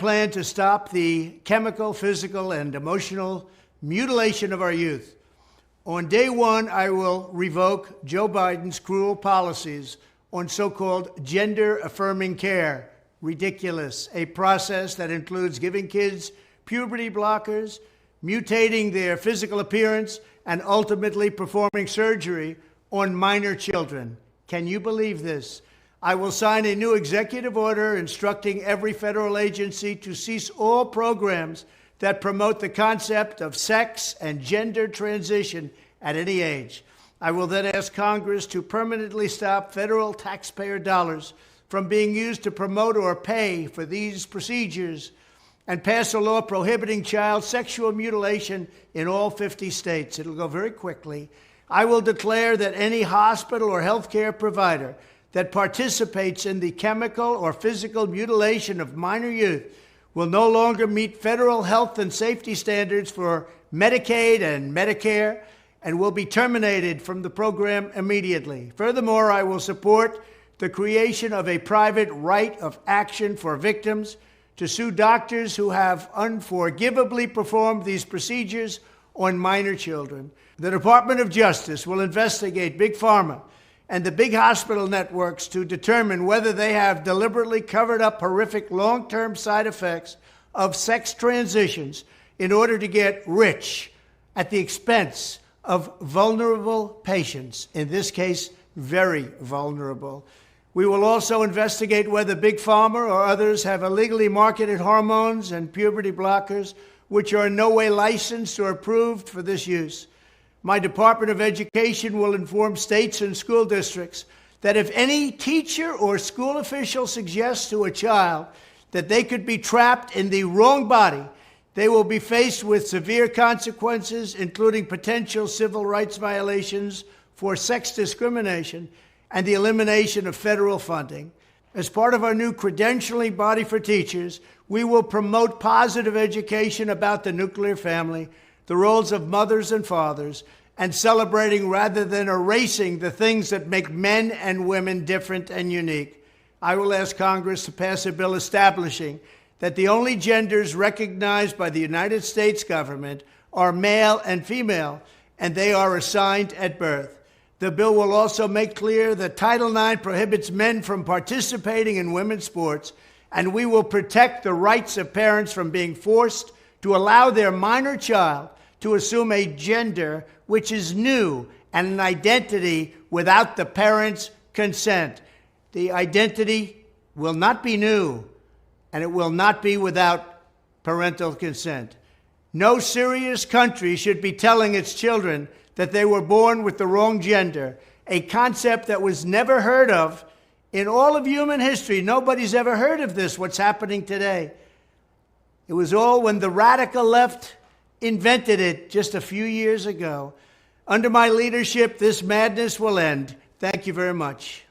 plan to stop the chemical, physical, and emotional mutilation of our youth. On day one, I will revoke Joe Biden's cruel policies on so-called gender-affirming care. Ridiculous. A process that includes giving kids puberty blockers, mutating their physical appearance, and ultimately performing surgery on minor children. Can you believe this? I will sign a new executive order instructing every federal agency to cease all programs that promote the concept of sex and gender transition at any age. I will then ask Congress to permanently stop federal taxpayer dollars from being used to promote or pay for these procedures and pass a law prohibiting child sexual mutilation in all 50 states. It'll go very quickly. I will declare that any hospital or healthcare provider that participates in the chemical or physical mutilation of minor youth will no longer meet federal health and safety standards for Medicaid and Medicare and will be terminated from the program immediately. Furthermore, I will support the creation of a private right of action for victims to sue doctors who have unforgivably performed these procedures on minor children. The Department of Justice will investigate Big Pharma and the big hospital networks to determine whether they have deliberately covered up horrific long-term side effects of sex transitions in order to get rich at the expense of vulnerable patients, in this case, very vulnerable. We will also investigate whether Big Pharma or others have illegally marketed hormones and puberty blockers, which are in no way licensed or approved for this use. My Department of Education will inform states and school districts that if any teacher or school official suggests to a child that they could be trapped in the wrong body, they will be faced with severe consequences, including potential civil rights violations for sex discrimination and the elimination of federal funding. As part of our new credentialing body for teachers, we will promote positive education about the nuclear family, the roles of mothers and fathers, and celebrating rather than erasing the things that make men and women different and unique. I will ask Congress to pass a bill establishing that the only genders recognized by the United States government are male and female, and they are assigned at birth. The bill will also make clear that Title IX prohibits men from participating in women's sports, and we will protect the rights of parents from being forced to allow their minor child to assume a gender which is new and an identity without the parent's consent. The identity will not be new, and it will not be without parental consent. No serious country should be telling its children that they were born with the wrong gender, a concept that was never heard of in all of human history. Nobody's ever heard of this, what's happening today. It was all when the radical left invented it just a few years ago. Under my leadership, this madness will end. Thank you very much.